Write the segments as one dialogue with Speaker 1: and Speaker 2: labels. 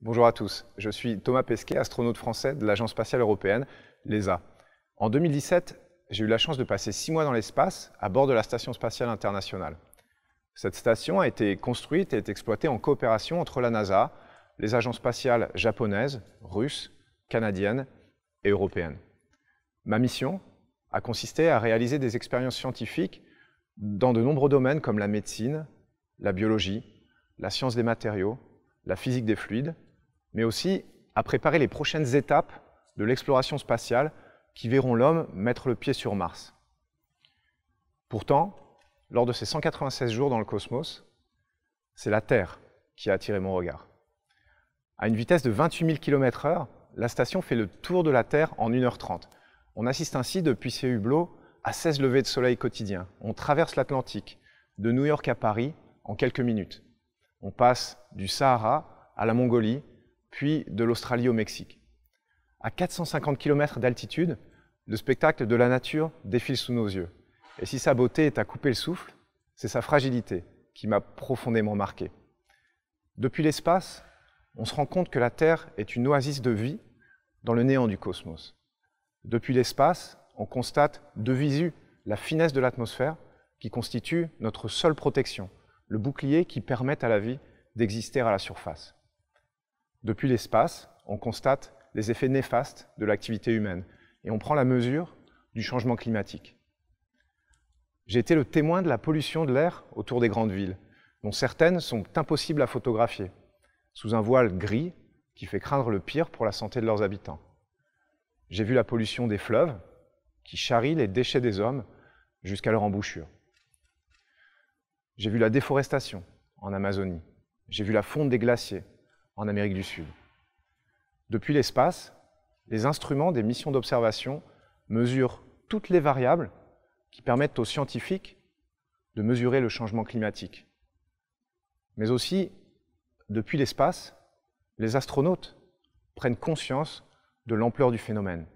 Speaker 1: Bonjour à tous, je suis Thomas Pesquet, astronaute français de l'Agence spatiale européenne, l'ESA. En 2017, j'ai eu la chance de passer 6 mois dans l'espace à bord de la Station spatiale internationale. Cette station a été construite et est exploitée en coopération entre la NASA, les agences spatiales japonaises, russes, canadiennes et européennes. Ma mission a consisté à réaliser des expériences scientifiques dans de nombreux domaines comme la médecine, la biologie, la science des matériaux, la physique des fluides, mais aussi à préparer les prochaines étapes de l'exploration spatiale qui verront l'homme mettre le pied sur Mars. Pourtant, lors de ces 196 jours dans le cosmos, c'est la Terre qui a attiré mon regard. À une vitesse de 28 000 km/h, la station fait le tour de la Terre en 1h30. On assiste ainsi depuis ses hublots à 16 levées de soleil quotidiens. On traverse l'Atlantique, de New York à Paris, en quelques minutes. On passe du Sahara à la Mongolie, puis de l'Australie au Mexique. À 450 km d'altitude, le spectacle de la nature défile sous nos yeux. Et si sa beauté est à couper le souffle, c'est sa fragilité qui m'a profondément marqué. Depuis l'espace, on se rend compte que la Terre est une oasis de vie dans le néant du cosmos. Depuis l'espace, on constate de visu la finesse de l'atmosphère qui constitue notre seule protection, le bouclier qui permet à la vie d'exister à la surface. Depuis l'espace, on constate les effets néfastes de l'activité humaine et on prend la mesure du changement climatique. J'ai été le témoin de la pollution de l'air autour des grandes villes, dont certaines sont impossibles à photographier, sous un voile gris qui fait craindre le pire pour la santé de leurs habitants. J'ai vu la pollution des fleuves qui charrient les déchets des hommes jusqu'à leur embouchure. J'ai vu la déforestation en Amazonie. J'ai vu la fonte des glaciers en Amérique du Sud. Depuis l'espace, les instruments des missions d'observation mesurent toutes les variables qui permettent aux scientifiques de mesurer le changement climatique. Mais aussi, depuis l'espace, les astronautes prennent conscience de l'ampleur du phénomène.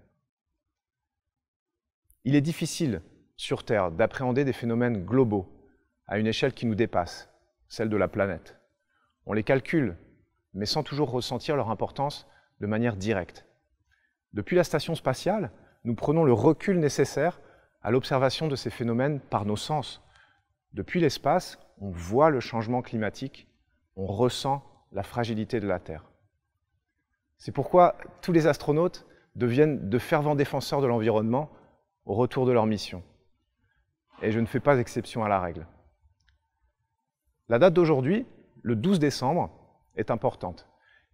Speaker 1: Il est difficile, sur Terre, d'appréhender des phénomènes globaux à une échelle qui nous dépasse, celle de la planète. On les calcule, mais sans toujours ressentir leur importance de manière directe. Depuis la station spatiale, nous prenons le recul nécessaire à l'observation de ces phénomènes par nos sens. Depuis l'espace, on voit le changement climatique, on ressent la fragilité de la Terre. C'est pourquoi tous les astronautes deviennent de fervents défenseurs de l'environnement au retour de leur mission. Et je ne fais pas exception à la règle. La date d'aujourd'hui, le 12 décembre, est importante.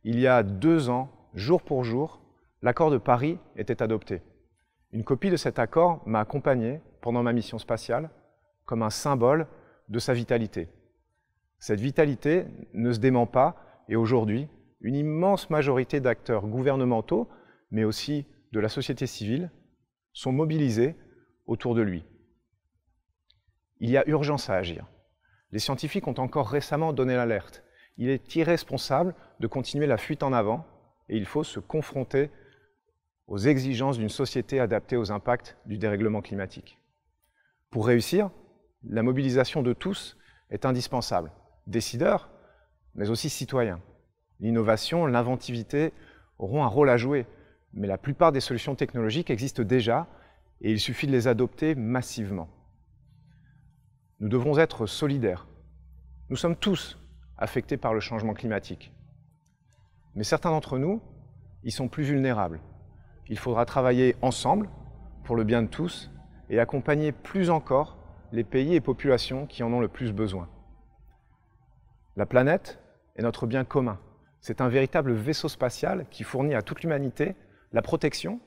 Speaker 1: Il y a 2 ans, jour pour jour, l'accord de Paris était adopté. Une copie de cet accord m'a accompagné pendant ma mission spatiale comme un symbole de sa vitalité. Cette vitalité ne se dément pas et aujourd'hui, une immense majorité d'acteurs gouvernementaux, mais aussi de la société civile, sont mobilisés autour de lui. Il y a urgence à agir. Les scientifiques ont encore récemment donné l'alerte. Il est irresponsable de continuer la fuite en avant et il faut se confronter aux exigences d'une société adaptée aux impacts du dérèglement climatique. Pour réussir, la mobilisation de tous est indispensable. Décideurs, mais aussi citoyens. L'innovation, l'inventivité auront un rôle à jouer, mais la plupart des solutions technologiques existent déjà et il suffit de les adopter massivement. Nous devrons être solidaires. Nous sommes tous affectés par le changement climatique. Mais certains d'entre nous y sont plus vulnérables. Il faudra travailler ensemble pour le bien de tous et accompagner plus encore les pays et populations qui en ont le plus besoin. La planète est notre bien commun. C'est un véritable vaisseau spatial qui fournit à toute l'humanité la protection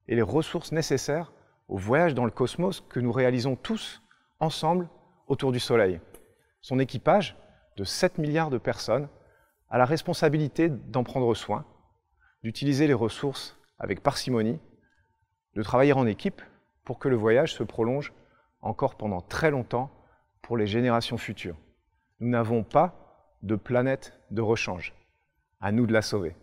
Speaker 1: et les ressources nécessaires au voyage dans le cosmos que nous réalisons tous ensemble autour du Soleil. Son équipage, de 7 milliards de personnes, a la responsabilité d'en prendre soin, d'utiliser les ressources avec parcimonie, de travailler en équipe pour que le voyage se prolonge encore pendant très longtemps pour les générations futures. Nous n'avons pas de planète de rechange. À nous de la sauver.